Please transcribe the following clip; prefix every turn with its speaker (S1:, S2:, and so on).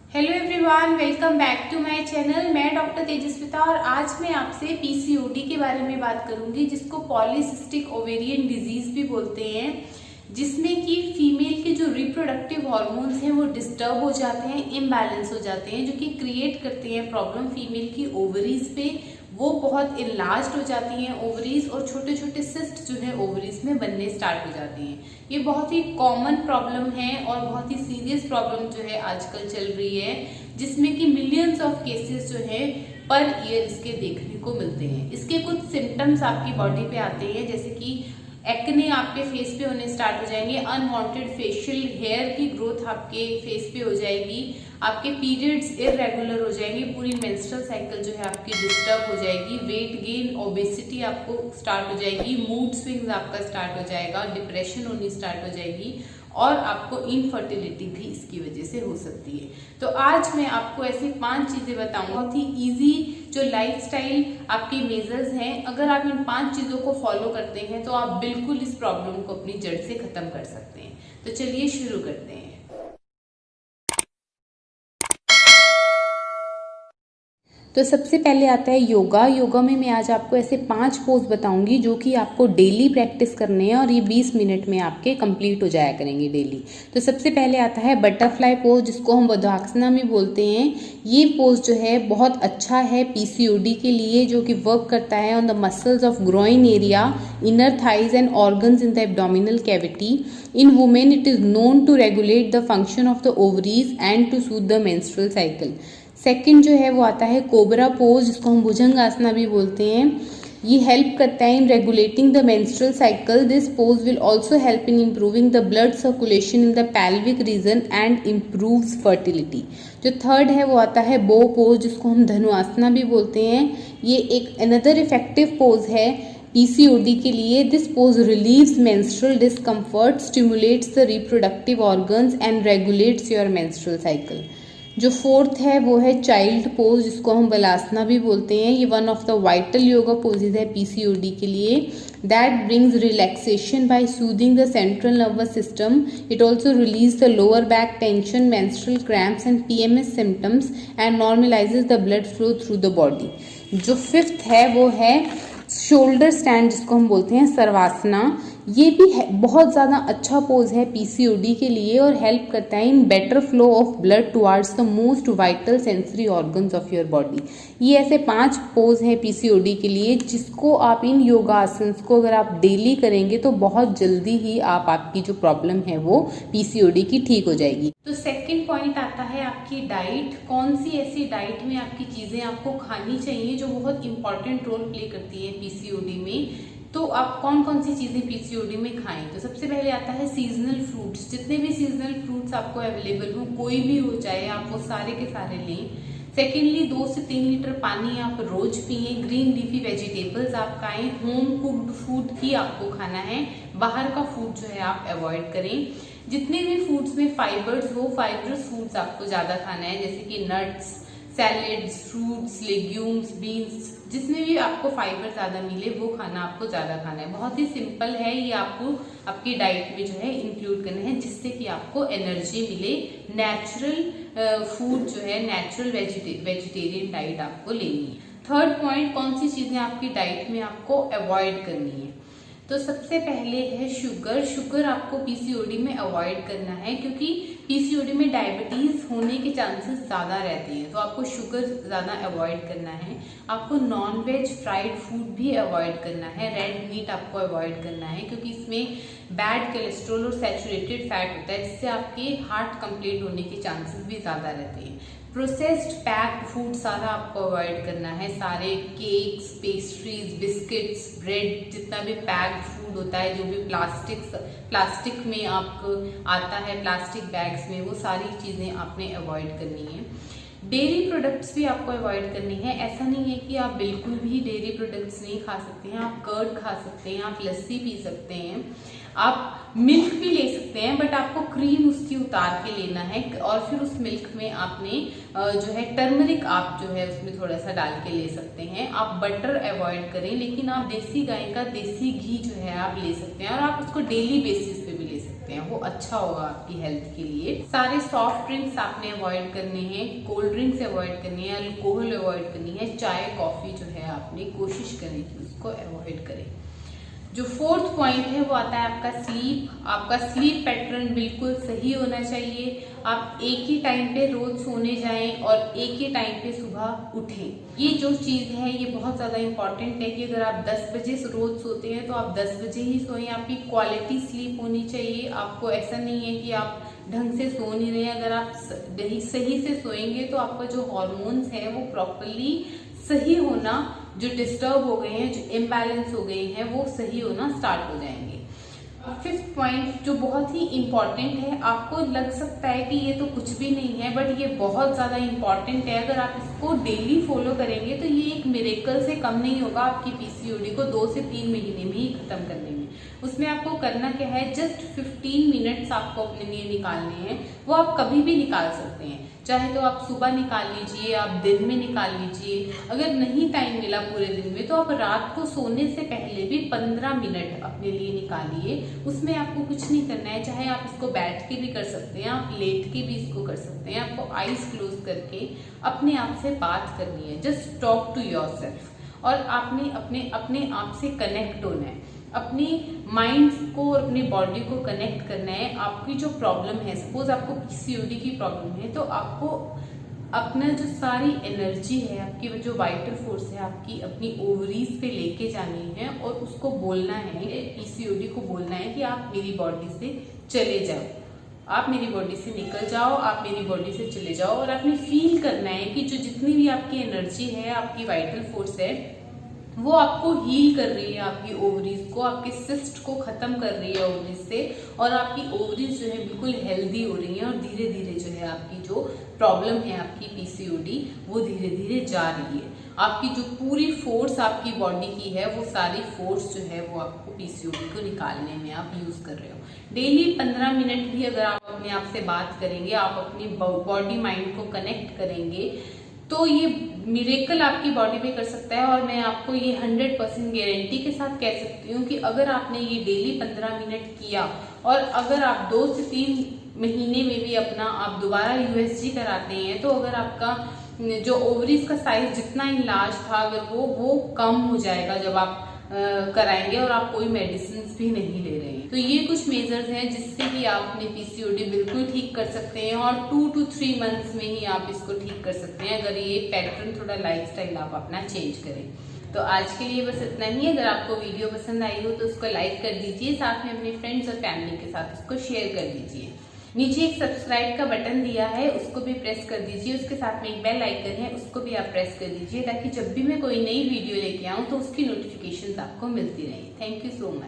S1: Hello everyone, welcome back to my channel. मैं doctor Tejaswita और आज मैं आपसे पीसीओडी के बारे में बात करूंगी, जिसको पॉलीसिस्टिक ओवेरियन डिजीज भी बोलते हैं, जिसमें कि फीमेल के जो रिप्रोडक्टिव हार्मोन्स हैं वो डिस्टर्ब हो जाते हैं, इम्बैलेंस हो जाते हैं, जो कि क्रिएट करते हैं प्रॉब्लम फीमेल की ओवरीज पे। वो बहुत इनलार्ज हो जाती हैं ओवरीज, और छोटे छोटे सिस्ट जो है ओवरीज में बनने स्टार्ट हो जाती हैं। ये बहुत ही कॉमन प्रॉब्लम है और बहुत ही सीरियस प्रॉब्लम जो है आजकल चल रही है, जिसमें कि मिलियंस ऑफ केसेस जो है पर ईयर इसके देखने को मिलते हैं। इसके कुछ सिम्टम्स आपकी बॉडी पे आते हैं, जैसे कि एक्ने आपके फेस पे होने स्टार्ट हो जाएंगे, अनवांटेड फेशियल हेयर की ग्रोथ आपके फेस पे हो जाएगी, आपके पीरियड्स इरेगुलर हो जाएंगे, पूरी मेंस्ट्रुअल साइकिल जो है आपकी डिस्टर्ब हो जाएगी, वेट गेन, ओबेसिटी आपको स्टार्ट हो जाएगी, मूड स्विंग्स आपका स्टार्ट हो जाएगा, डिप्रेशन होनी स्टार्ट हो जाएगी, और आपको इनफर्टिलिटी भी इसकी वजह से हो सकती है। तो आज मैं आपको ऐसी 5 चीजें बताऊंगा, बहुत ही इजी जो लाइफस्टाइल आपके मेजर्स हैं। अगर आप इन 5 चीजों को फॉलो करते हैं तो आप बिल्कुल इस प्रॉब्लम को अपनी जड़ से खत्म कर सकते हैं। तो चलिए शुरू करते हैं। तो सबसे पहले आता है योगा। योगा में मैं आज आपको ऐसे 5 पोज बताऊंगी जो कि आपको डेली प्रैक्टिस करने हैं, और ये 20 मिनट में आपके कंप्लीट हो जाया करेंगे डेली। तो सबसे पहले आता है बटरफ्लाई पोज, जिसको हम बद्धासना में बोलते हैं। ये पोज जो है बहुत अच्छा है पीसीओडी के लिए, जो कि वर्क करता है on the muscles of groin area, inner thighs and organs in the abdominal cavity. In women it is known to regulate the function of the ovaries and to soothe the menstrual cycle. Second जो है वो आता है cobra pose, जिसको हम भुजंगासना भी बोलते हैं। ये हेल्प करता है इन regulating the menstrual cycle. This pose will also help in improving the blood circulation in the pelvic reason and improves fertility. जो थर्ड है वो आता है बो पोज, जिसको हम धनुआसना भी बोलते हैं। ये एक अनदर इफेक्टिव पोज है पीसीओडी के लिए। This pose relieves menstrual discomfort, stimulates the reproductive organs and regulates your menstrual cycle. जो फोर्थ है वो है चाइल्ड पोज, जिसको हम बलासना भी बोलते हैं। ये one of the vital yoga poses है पीसीओडी के लिए। That brings relaxation by soothing the central nervous system. It also release the lower back tension, menstrual cramps and PMS symptoms and normalises the blood flow through the body. जो fifth है वो है shoulder stand, जिसको हम बोलते हैं सर्वासना। ये भी बहुत ज़्यादा अच्छा पोज है पीसीओडी के लिए और हेल्प करता है in better flow of blood towards the most vital sensory organs of your body. ये ऐसे 5 पोज है पीसीओडी के लिए, जिसको आप इन योगासन्स को अगर आप डेली करेंगे तो बहुत जल्दी ही आपकी जो प्रॉब्लम है वो पीसीओडी की ठीक हो जाएगी। तो सेकंड पॉइंट आता है आपकी डाइट। कौन सी ऐसी डाइट में आपकी चीजें आपको खानी चाहिए जो बहुत इंपॉर्टेंट रोल प्ले करती है पीसीओडी में। तो आप कौन कौन सी चीजें पीसीओडी में खाएं, तो सबसे पहले आता है सीजनल फ्रूट्स। जितने भी सीजनल फ्रूट्स आपको अवेलेबल हो, कोई भी हो, चाहे आप वो सारे के सारे लें। सेकेंडली 2 से 3 लीटर पानी आप रोज पिए। ग्रीन लीफी वेजिटेबल्स आप खाएं। होम कुक्ड फूड ही आपको खाना है, बाहर का फूड जो है आप अवॉइड करें। जितने भी फूड्स में फाइबर्स हो, फाइबरस फूड्स आपको ज्यादा खाना है, जैसे कि nuts, salads, fruits, legumes, beans, जिसमें भी आपको फाइबर ज्यादा मिले वो खाना आपको ज्यादा खाना है। बहुत ही सिंपल है, ये आपको आपकी डाइट में जो है इंक्लूड करना है, जिससे कि आपको एनर्जी मिले। नेचुरल फूड जो है, नेचुरल वेजिटेरियन डाइट आपको लेनी है। थर्ड पॉइंट, कौन सी चीजें आपकी डाइट में आपको अवॉइड करनी है, तो सबसे पहले है शुगर। शुगर आपको पीसीओडी में अवॉइड करना है, क्योंकि पीसीओडी में डायबिटीज होने के चांसेस ज्यादा रहते हैं, तो आपको शुगर ज्यादा अवॉइड करना है। आपको नॉन वेज फ्राइड फूड भी अवॉइड करना है। रेड मीट आपको अवॉइड करना है, क्योंकि इसमें बैड कोलेस्ट्रॉल और सैचुरेटेड फैट होता है, जिससे आपके हार्ट कंप्लीट होने के चांसेस भी ज्यादा रहते हैं। प्रोसेस्ड पैक्ड फूड सारा आपको अवॉइड करना है। सारे केक्स, पेस्ट्रीज, बिस्किट्स, ब्रेड, जितना भी पैक्ड फूड होता है, जो भी प्लास्टिक में आपको आता है, प्लास्टिक बैग्स में, वो सारी चीजें आपने अवॉइड करनी है। डेयरी प्रोडक्ट्स भी आपको अवॉइड करनी है। ऐसा नहीं है कि आप बिल्कुल भी डेयरी प्रोडक्ट्स नहीं खा सकते हैं। आप कर्ड खा सकते हैं, आप लस्सी पी सकते हैं, आप मिल्क भी ले सकते हैं, बट आपको क्रीम उसकी उतार के लेना है, और फिर उस मिल्क में आपने जो है टर्मरिक आप जो है उसमें थोड़ा सा डाल के ले सकते हैं। आप बटर अवॉइड करें, लेकिन आप देसी गाय का देसी घी जो है आप ले सकते हैं, और आप उसको डेली बेसिस पे भी ले सकते हैं। सकते हैं, वो अच्छा होगा आपकी हेल्थ के लिए। सारे सॉफ्ट ड्रिंक्स आपने अवॉइड करने हैं, कोल्ड ड्रिंक्स अवॉइड करनी है, अल्कोहल अवॉइड करनी है, चाय कॉफी जो है आपने कोशिश करें कि उसको अवॉइड करें। जो फोर्थ पॉइंट है वो आता है आपका स्लीप। आपका स्लीप पैटर्न बिल्कुल सही होना चाहिए। आप एक ही टाइम पे रोज सोने जाएं और एक ही टाइम पे सुबह उठें। ये जो चीज है ये बहुत ज्यादा इंपॉर्टेंट है कि अगर आप 10 बजे रोज सोते हैं तो आप 10 बजे ही सोएं। आपकी क्वालिटी स्लीप होनी चाहिए। आपको ऐसा नहीं है कि आप ढंग से सो नहीं रहे हैं। अगर आप सही से सोएंगे तो आपका जो हॉर्मोन्स है वो प्रॉपरली सही होना, जो डिस्टर्ब हो गए हैं, जो इम्बैलेंस हो गए हैं, वो सही होना स्टार्ट हो जाएंगे। फिफ्थ पॉइंट जो बहुत ही इंपॉर्टेंट है, आपको लग सकता है कि ये तो कुछ भी नहीं है, बट ये बहुत ज्यादा इंपॉर्टेंट है। अगर आप इसको डेली फॉलो करेंगे तो ये एक मिरेकल से कम नहीं होगा आपकी पीसीओडी को 2 से 3 महीने में ही खत्म करने में। उसमें आपको करना क्या है, जस्ट 15 मिनट्स आपको अपने लिए निकालने हैं। वो आप कभी भी निकाल सकते हैं, चाहे तो आप सुबह निकाल लीजिए, आप दिन में निकाल लीजिए। अगर नहीं टाइम मिला पूरे दिन में तो आप रात को सोने से पहले भी 15 मिनट अपने लिए निकालिए। उसमें आपको कुछ नहीं करना है, चाहे आप इसको बैठ के भी कर सकते हैं, आप लेट के भी इसको कर सकते हैं। आपको आईज क्लोज करके अपने आप से बात करनी है, जस्ट टॉक टू योरसेल्फ। और आपने अपने आप से कनेक्ट होना है, अपनी माइंड को और अपनी बॉडी को कनेक्ट करना है। आपकी जो प्रॉब्लम है, सपोज आपको पीसीओडी की प्रॉब्लम है, तो आपको अपना जो सारी एनर्जी है, आपकी जो वाइटल फोर्स है, आपकी अपनी ओवरीज पे लेके जानी है और उसको बोलना है, पीसीओडी को बोलना है कि आप मेरी बॉडी से चले जाओ, आप मेरी बॉडी से निकल जाओ, आप मेरी बॉडी से चले जाओ। और आपने फील करना है कि जो जितनी भी आपकी एनर्जी है, आपकी वाइटल फोर्स है, वो आपको हील कर रही है, आपकी ओवरीज को, आपके सिस्ट को खत्म कर रही है ओवरीज से, और आपकी ओवरीज जो है बिल्कुल हेल्दी हो रही है। और धीरे धीरे जो है आपकी जो प्रॉब्लम है, आपकी पीसीओडी, वो धीरे धीरे जा रही है। आपकी जो पूरी फोर्स आपकी बॉडी की है, वो सारी फोर्स जो है वो आपको पीसीओडी को निकालने में आप यूज कर रहे हो। डेली 15 मिनट भी अगर आप अपने आप से बात करेंगे, आप अपनी बॉडी माइंड को कनेक्ट करेंगे, तो ये मिरेकल आपकी बॉडी पे कर सकता है। और मैं आपको ये 100% गारंटी के साथ कह सकती हूँ कि अगर आपने ये डेली 15 मिनट किया और अगर आप 2 से 3 महीने में भी अपना आप दोबारा यूएसजी कराते हैं, तो अगर आपका जो ओवरीज का साइज जितना इनलार्ज था, अगर वो कम हो जाएगा जब आप कराएंगे और आप कोई मेडिसिन भी नहीं ले रहे हैं। तो ये कुछ मेजर्स हैं जिससे कि आप अपने पीसीओडी बिल्कुल ठीक कर सकते हैं और 2 to 3 मंथ्स में ही आप इसको ठीक कर सकते हैं, अगर ये पैटर्न थोड़ा लाइफस्टाइल आप अपना चेंज करें। तो आज के लिए बस इतना ही। अगर आपको वीडियो पसंद आई हो तो उसको लाइक कर दीजिए, साथ में अपने फ्रेंड्स और फैमिली के साथ उसको शेयर कर दीजिए। नीचे एक सब्सक्राइब का बटन दिया है, उसको भी प्रेस कर दीजिए। उसके साथ में एक बेल आइकन है, उसको भी आप प्रेस कर दीजिए, ताकि जब भी मैं कोई नई वीडियो लेके आऊं तो उसकी नोटिफिकेशंस आपको मिलती रहे। Thank you so much.